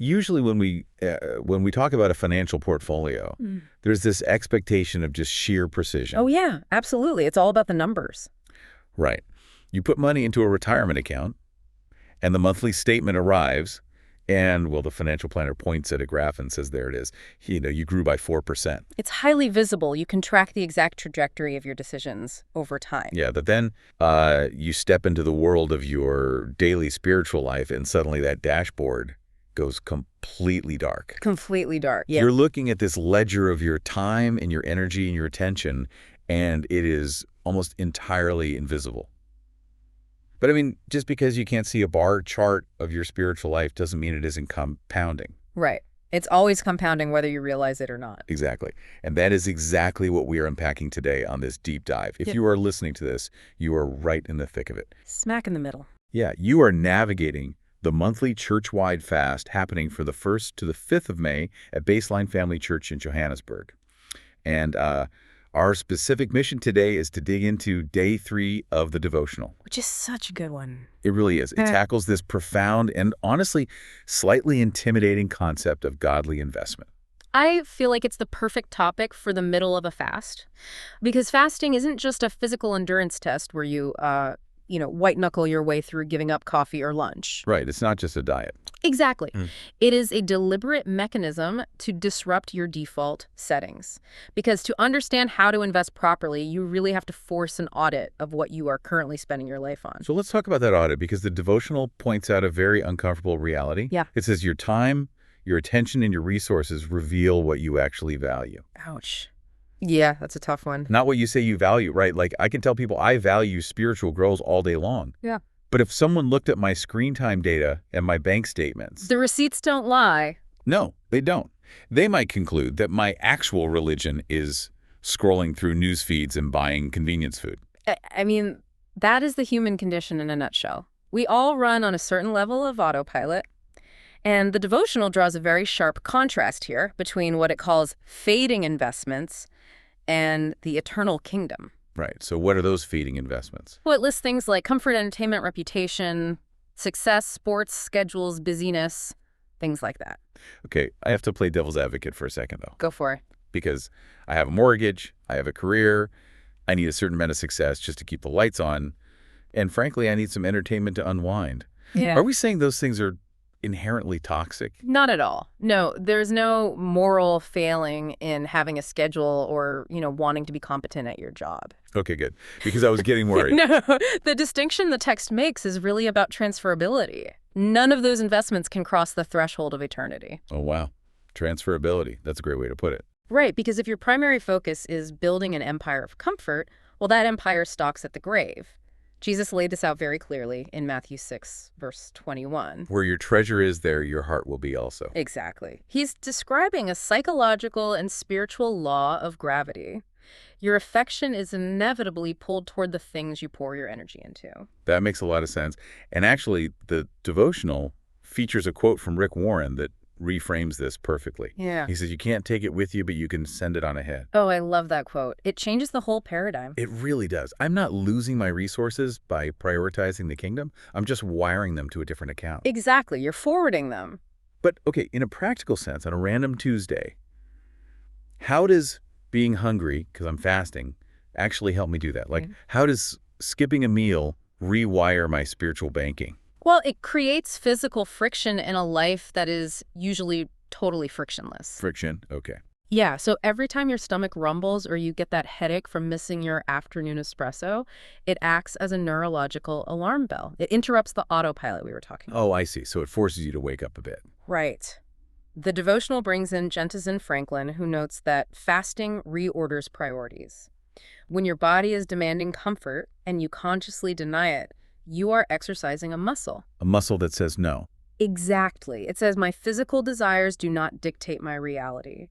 usually when we talk about a financial portfolio, there's this expectation of just sheer precision. Oh, yeah, absolutely. It's all about the numbers. Right. You put money into a retirement account, and the monthly statement arrives, and, well, the financial planner points at a graph and says, there it is. You grew by 4%. It's highly visible. You can track the exact trajectory of your decisions over time. Yeah, but then you step into the world of your daily spiritual life, and suddenly that dashboard goes completely dark. Completely dark, yeah. You're looking at this ledger of your time and your energy and your attention, and it is almost entirely invisible. But I mean, just because you can't see a bar chart of your spiritual life doesn't mean it isn't compounding. Right. It's always compounding whether you realize it or not. Exactly. And that is exactly what we are unpacking today on this deep dive. If you are listening to this, you are right in the thick of it. Smack in the middle. Yeah, you are navigating the monthly church-wide fast happening for the 1st to the 5th of May at Baseline Family Church in Johannesburg. And our specific mission today is to dig into day 3 of the devotional. Which is such a good one. It really is. It tackles this profound and honestly slightly intimidating concept of godly investment. I feel like it's the perfect topic for the middle of a fast, because fasting isn't just a physical endurance test where you white-knuckle your way through giving up coffee or lunch. Right. It's not just a diet. Exactly. It is a deliberate mechanism to disrupt your default settings. Because to understand how to invest properly, you really have to force an audit of what you are currently spending your life on. So let's talk about that audit, because the devotional points out a very uncomfortable reality. Yeah. It says your time, your attention, and your resources reveal what you actually value. Ouch. Yeah, that's a tough one. Not what you say you value, right? Like, I can tell people I value spiritual growth all day long. Yeah. But if someone looked at my screen time data and my bank statements... The receipts don't lie. No, they don't. They might conclude that my actual religion is scrolling through news feeds and buying convenience food. I mean, that is the human condition in a nutshell. We all run on a certain level of autopilot. And the devotional draws a very sharp contrast here between what it calls fading investments and the eternal kingdom. Right. So what are those feeding investments? Well, it lists things like comfort, entertainment, reputation, success, sports, schedules, busyness, things like that. Okay, I have to play devil's advocate for a second, though. Go for it. Because I have a mortgage, I have a career, I need a certain amount of success just to keep the lights on, and frankly, I need some entertainment to unwind. Yeah. Are we saying those things are inherently toxic? Not at all. No, there's no moral failing in having a schedule or, wanting to be competent at your job. Okay, good. Because I was getting worried. No, the distinction the text makes is really about transferability. None of those investments can cross the threshold of eternity. Oh, wow. Transferability. That's a great way to put it. Right, because if your primary focus is building an empire of comfort, well, that empire stalks at the grave. Jesus laid this out very clearly in Matthew 6, verse 21. Where your treasure is, there your heart will be also. Exactly. He's describing a psychological and spiritual law of gravity. Your affection is inevitably pulled toward the things you pour your energy into. That makes a lot of sense. And actually, the devotional features a quote from Rick Warren that reframes this perfectly. Yeah. He says, you can't take it with you, but you can send it on ahead. Oh, I love that quote. It changes the whole paradigm. It really does. I'm not losing my resources by prioritizing the kingdom. I'm just wiring them to a different account. Exactly. You're forwarding them. But, okay, in a practical sense, on a random Tuesday, how does being hungry, because I'm fasting, actually help me do that? Like, how does skipping a meal rewire my spiritual banking? Well, it creates physical friction in a life that is usually totally frictionless. Friction, okay. Yeah, so every time your stomach rumbles or you get that headache from missing your afternoon espresso, it acts as a neurological alarm bell. It interrupts the autopilot we were talking about. Oh, I see. So it forces you to wake up a bit. Right. The devotional brings in Jentizen Franklin, who notes that fasting reorders priorities. When your body is demanding comfort and you consciously deny it, you are exercising a muscle. A muscle that says no. Exactly. It says, my physical desires do not dictate my reality.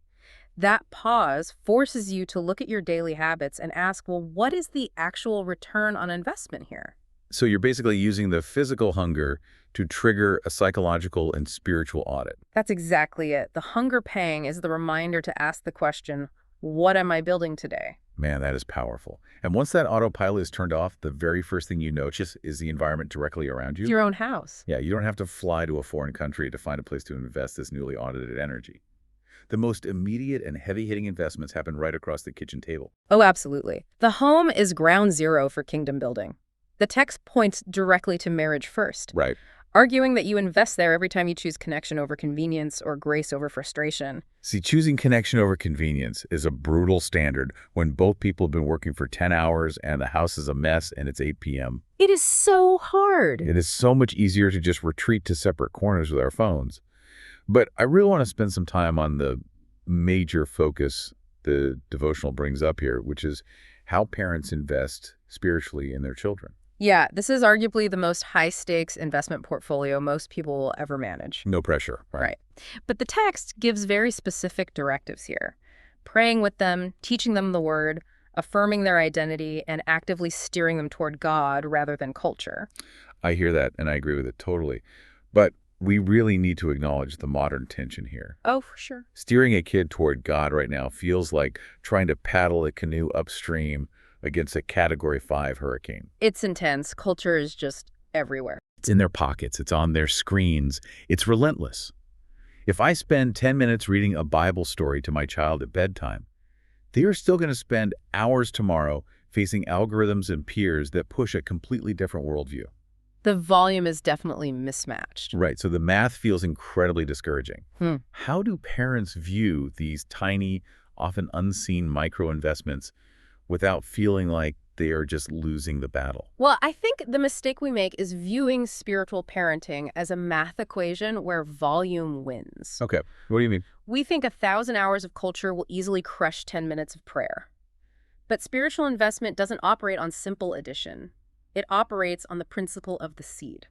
That pause forces you to look at your daily habits and ask, well, what is the actual return on investment here? So you're basically using the physical hunger to trigger a psychological and spiritual audit. That's exactly it. The hunger pang is the reminder to ask the question, what am I building today? Man, that is powerful. And once that autopilot is turned off, the very first thing you notice is the environment directly around It's you. your own house. Yeah, you don't have to fly to a foreign country to find a place to invest this newly audited energy. The most immediate and heavy-hitting investments happen right across the kitchen table. Oh, absolutely. The home is ground zero for kingdom building. The text points directly to marriage first, Right. arguing that you invest there every time you choose connection over convenience or grace over frustration. See, choosing connection over convenience is a brutal standard when both people have been working for 10 hours and the house is a mess and it's 8 p.m. It is so hard. It is so much easier to just retreat to separate corners with our phones. But I really want to spend some time on the major focus the devotional brings up here, which is how parents invest spiritually in their children. Yeah, this is arguably the most high-stakes investment portfolio most people will ever manage. No pressure, right? Right. But the text gives very specific directives here. Praying with them, teaching them the word, affirming their identity, and actively steering them toward God rather than culture. I hear that, and I agree with it totally. But we really need to acknowledge the modern tension here. Oh, for sure. Steering a kid toward God right now feels like trying to paddle a canoe upstream against a Category 5 hurricane. It's intense. Culture is just everywhere. It's in their pockets. It's on their screens. It's relentless. If I spend 10 minutes reading a Bible story to my child at bedtime, they are still going to spend hours tomorrow facing algorithms and peers that push a completely different worldview. The volume is definitely mismatched. Right, so the math feels incredibly discouraging. How do parents view these tiny, often unseen micro-investments without feeling like they are just losing the battle? Well, I think the mistake we make is viewing spiritual parenting as a math equation where volume wins. Okay, what do you mean? We think 1,000 hours of culture will easily crush 10 minutes of prayer. But spiritual investment doesn't operate on simple addition. It operates on the principle of the seed.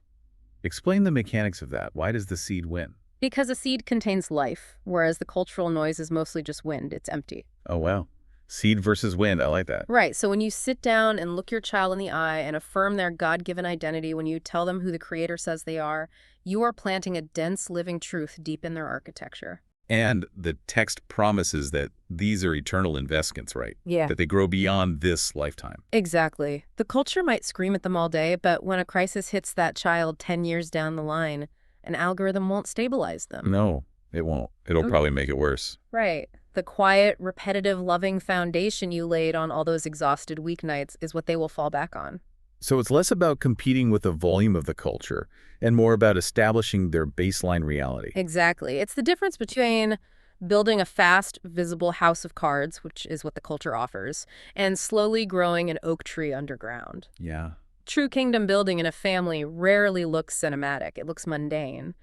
Explain the mechanics of that. Why does the seed win? Because a seed contains life, whereas the cultural noise is mostly just wind. It's empty. Oh, wow. Seed versus wind. I like that. Right. So when you sit down and look your child in the eye and affirm their God-given identity, when you tell them who the Creator says they are, you are planting a dense living truth deep in their architecture. And the text promises that these are eternal investments, right? Yeah. That they grow beyond this lifetime. Exactly. The culture might scream at them all day, but when a crisis hits that child 10 years down the line, an algorithm won't stabilize them. No, it won't. It'll probably make it worse. Right. The quiet, repetitive, loving foundation you laid on all those exhausted weeknights is what they will fall back on. So it's less about competing with the volume of the culture and more about establishing their baseline reality. Exactly. It's the difference between building a fast, visible house of cards, which is what the culture offers, and slowly growing an oak tree underground. Yeah. True kingdom building in a family rarely looks cinematic. It looks mundane.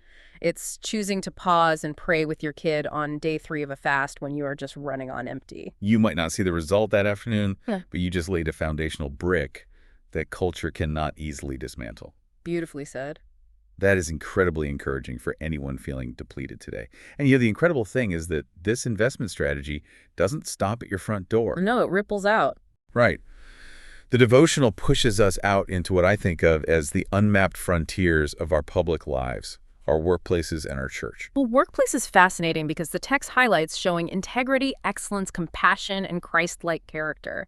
It's choosing to pause and pray with your kid on day 3 of a fast when you are just running on empty. You might not see the result that afternoon, Yeah. but you just laid a foundational brick that culture cannot easily dismantle. Beautifully said. That is incredibly encouraging for anyone feeling depleted today. And the incredible thing is that this investment strategy doesn't stop at your front door. No, it ripples out. Right. The devotional pushes us out into what I think of as the unmapped frontiers of our public lives, our workplaces, and our church. Well, workplace is fascinating because the text highlights showing integrity, excellence, compassion, and Christ-like character.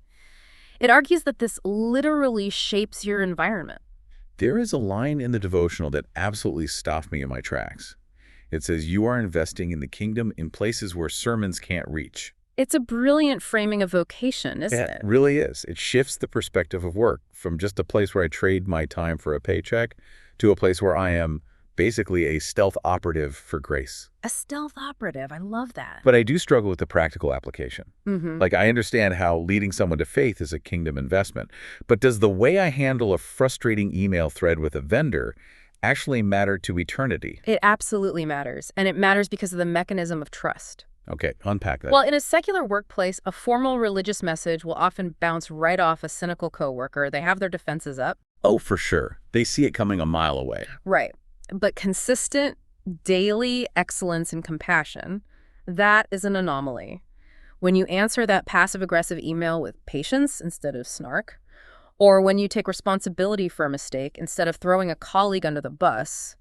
It argues that this literally shapes your environment. There is a line in the devotional that absolutely stopped me in my tracks. It says, "You are investing in the kingdom in places where sermons can't reach." It's a brilliant framing of vocation, isn't It it? really is. It shifts the perspective of work from just a place where I trade my time for a paycheck to a place where I am basically a stealth operative for grace. A stealth operative. I love that. But I do struggle with the practical application. Mm-hmm. Like, I understand how leading someone to faith is a kingdom investment, but does the way I handle a frustrating email thread with a vendor actually matter to eternity? It absolutely matters, and it matters because of the mechanism of trust. Okay, unpack that. Well, in a secular workplace, a formal religious message will often bounce right off a cynical coworker. They have their defenses up. Oh, for sure. They see it coming a mile away. Right. But consistent, daily excellence and compassion, that is an anomaly. When you answer that passive-aggressive email with patience instead of snark, or when you take responsibility for a mistake instead of throwing a colleague under the bus,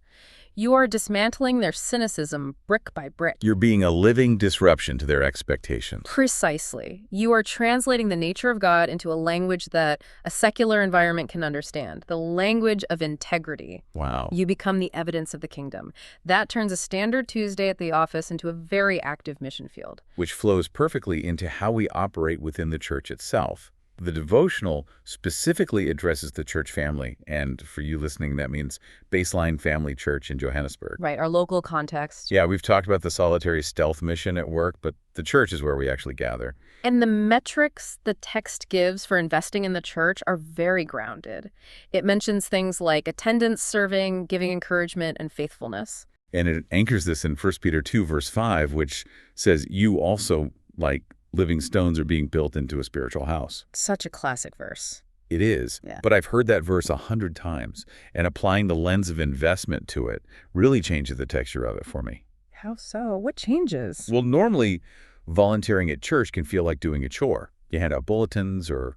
You are dismantling their cynicism brick by brick. You're being a living disruption to their expectations. Precisely. You are translating the nature of God into a language that a secular environment can understand, the language of integrity. Wow. You become the evidence of the kingdom. That turns a standard Tuesday at the office into a very active mission field. Which flows perfectly into how we operate within the church itself. The devotional specifically addresses the church family, and for you listening, that means Baseline Family Church in Johannesburg. Right, our local context. Yeah, we've talked about the solitary stealth mission at work, but the church is where we actually gather. And the metrics the text gives for investing in the church are very grounded. It mentions things like attendance, serving, giving encouragement, and faithfulness. And it anchors this in 1 Peter 2, verse 5, which says, you also, like living stones, are being built into a spiritual house. Such a classic verse. It is, Yeah. But I've heard that verse 100 times, and applying the lens of investment to it really changes the texture of it for me. How so? What changes? Well, normally, volunteering at church can feel like doing a chore. You hand out bulletins or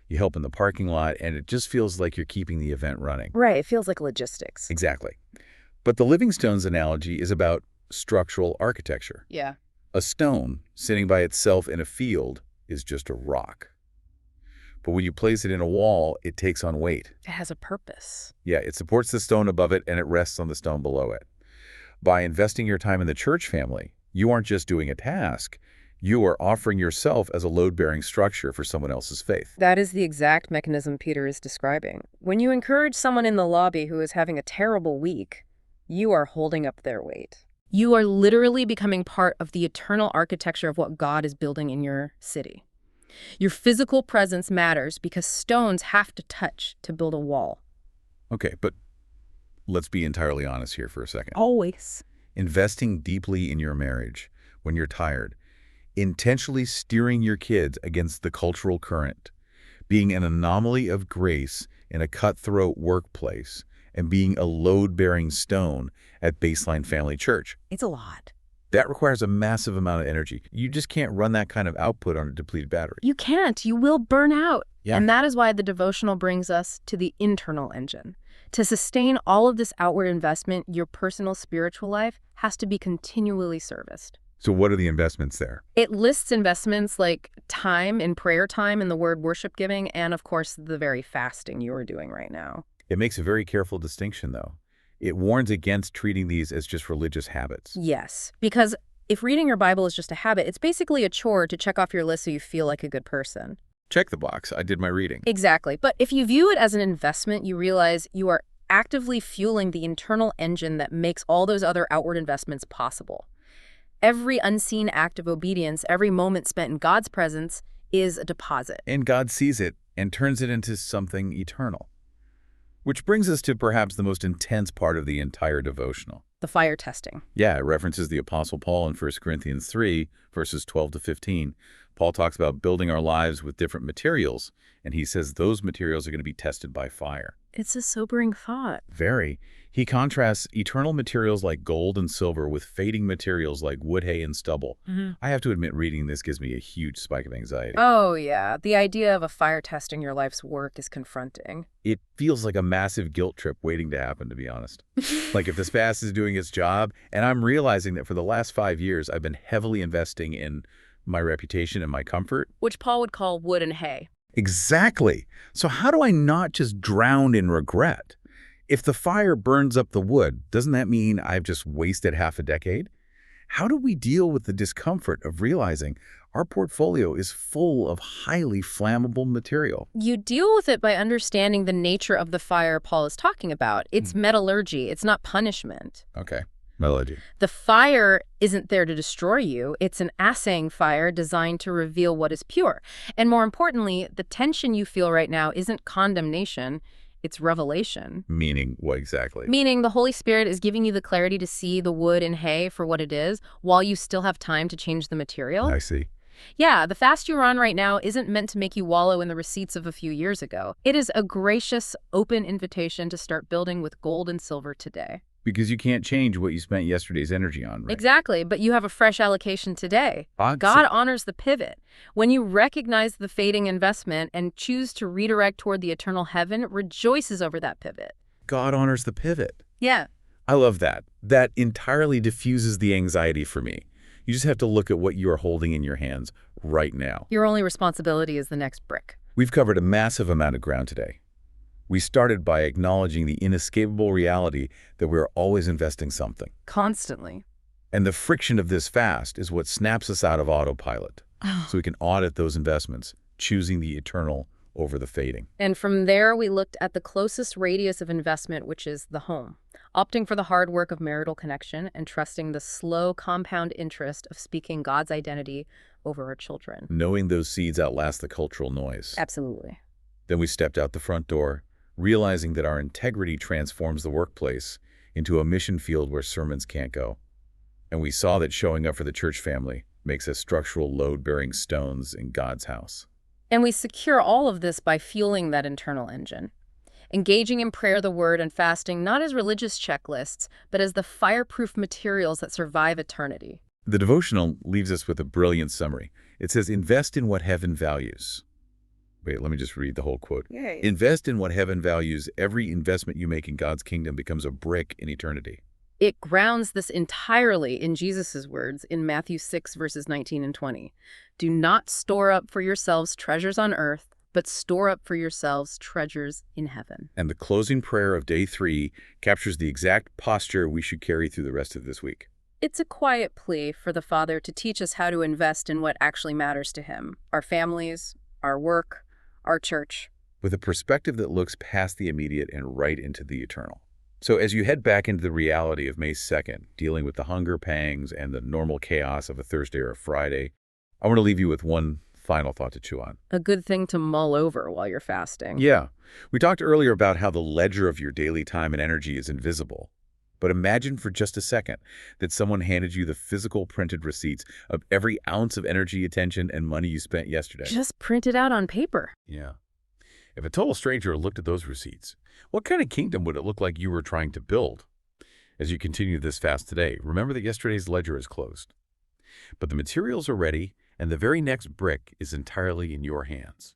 you help in the parking lot, and it just feels like you're keeping the event running. Right, it feels like logistics. Exactly. But the Living Stones analogy is about structural architecture. Yeah. A stone sitting by itself in a field is just a rock. But when you place it in a wall, it takes on weight. It has a purpose. Yeah, it supports the stone above it and it rests on the stone below it. By investing your time in the church family, you aren't just doing a task, you are offering yourself as a load-bearing structure for someone else's faith. That is the exact mechanism Peter is describing. When you encourage someone in the lobby who is having a terrible week, you are holding up their weight. You are literally becoming part of the eternal architecture of what God is building in your city. Your physical presence matters because stones have to touch to build a wall. Okay, but let's be entirely honest here for a second. Always. Investing deeply in your marriage when you're tired, intentionally steering your kids against the cultural current, being an anomaly of grace in a cutthroat workplace, and being a load-bearing stone at Baseline Family Church. It's a lot. That requires a massive amount of energy. You just can't run that kind of output on a depleted battery. You can't. You will burn out. Yeah. And that is why the devotional brings us to the internal engine. To sustain all of this outward investment, your personal spiritual life has to be continually serviced. So what are the investments there? It lists investments like time in prayer time and the word worship giving, and of course, the very fasting you are doing right now. It makes a very careful distinction, though. It warns against treating these as just religious habits. Yes, because if reading your Bible is just a habit, it's basically a chore to check off your list so you feel like a good person. Check the box. I did my reading. Exactly. But if you view it as an investment, you realize you are actively fueling the internal engine that makes all those other outward investments possible. Every unseen act of obedience, every moment spent in God's presence is a deposit. And God sees it and turns it into something eternal. Which brings us to perhaps the most intense part of the entire devotional. The fire testing. Yeah, it references the Apostle Paul in 1 Corinthians 3, verses 12 to 15. Paul talks about building our lives with different materials, and he says those materials are going to be tested by fire. It's a sobering thought. Very. He contrasts eternal materials like gold and silver with fading materials like wood, hay, and stubble. I have to admit, reading this gives me a huge spike of anxiety. Oh, yeah. The idea of a fire testing your life's work is confronting. It feels like a massive guilt trip waiting to happen, to be honest. Like if this fast is doing its job, and I'm realizing that for the last 5 years, I've been heavily investing in my reputation and my comfort. Which Paul would call wood and hay. Exactly. So how do I not just drown in regret? If the fire burns up the wood, doesn't that mean I've just wasted half a decade? How do we deal with the discomfort of realizing our portfolio is full of highly flammable material? You deal with it by understanding the nature of the fire Paul is talking about. It's metallurgy. It's not punishment. Okay. Melody. The fire isn't there to destroy you. It's an assaying fire designed to reveal what is pure. And more importantly, the tension you feel right now isn't condemnation. It's revelation. Meaning what exactly? Meaning the Holy Spirit is giving you the clarity to see the wood and hay for what it is while you still have time to change the material. I see. Yeah, the fast you're on right now isn't meant to make you wallow in the receipts of a few years ago. It is a gracious, open invitation to start building with gold and silver today. Because you can't change what you spent yesterday's energy on, right? Exactly, but you have a fresh allocation today. Odds. God honors the pivot. When you recognize the fading investment and choose to redirect toward the eternal heaven, rejoices over that pivot. God honors the pivot. Yeah. I love that. That entirely diffuses the anxiety for me. You just have to look at what you are holding in your hands right now. Your only responsibility is the next brick. We've covered a massive amount of ground today. We started by acknowledging the inescapable reality that we're always investing something. Constantly. And the friction of this fast is what snaps us out of autopilot, so we can audit those investments, choosing the eternal over the fading. And from there, we looked at the closest radius of investment, which is the home, opting for the hard work of marital connection and trusting the slow compound interest of speaking God's identity over our children. Knowing those seeds outlast the cultural noise. Absolutely. Then we stepped out the front door, realizing that our integrity transforms the workplace into a mission field where sermons can't go. And we saw that showing up for the church family makes us structural load-bearing stones in God's house. And we secure all of this by fueling that internal engine. Engaging in prayer, the word, and fasting not as religious checklists, but as the fireproof materials that survive eternity. The devotional leaves us with a brilliant summary. It says, invest in what heaven values. Wait, let me just read the whole quote. Yay. Invest in what heaven values. Every investment you make in God's kingdom becomes a brick in eternity. It grounds this entirely in Jesus' words in Matthew 6, verses 19 and 20. Do not store up for yourselves treasures on earth, but store up for yourselves treasures in heaven. And the closing prayer of day 3 captures the exact posture we should carry through the rest of this week. It's a quiet plea for the Father to teach us how to invest in what actually matters to Him, our families, our work, our church. With a perspective that looks past the immediate and right into the eternal. So as you head back into the reality of May 2nd, dealing with the hunger pangs and the normal chaos of a Thursday or a Friday, I want to leave you with one final thought to chew on. A good thing to mull over while you're fasting. Yeah. We talked earlier about how the ledger of your daily time and energy is invisible. But imagine for just a second that someone handed you the physical printed receipts of every ounce of energy, attention, and money you spent yesterday. Just print it out on paper. Yeah. If a total stranger looked at those receipts, what kind of kingdom would it look like you were trying to build? As you continue this fast today, remember that yesterday's ledger is closed. But the materials are ready, and the very next brick is entirely in your hands.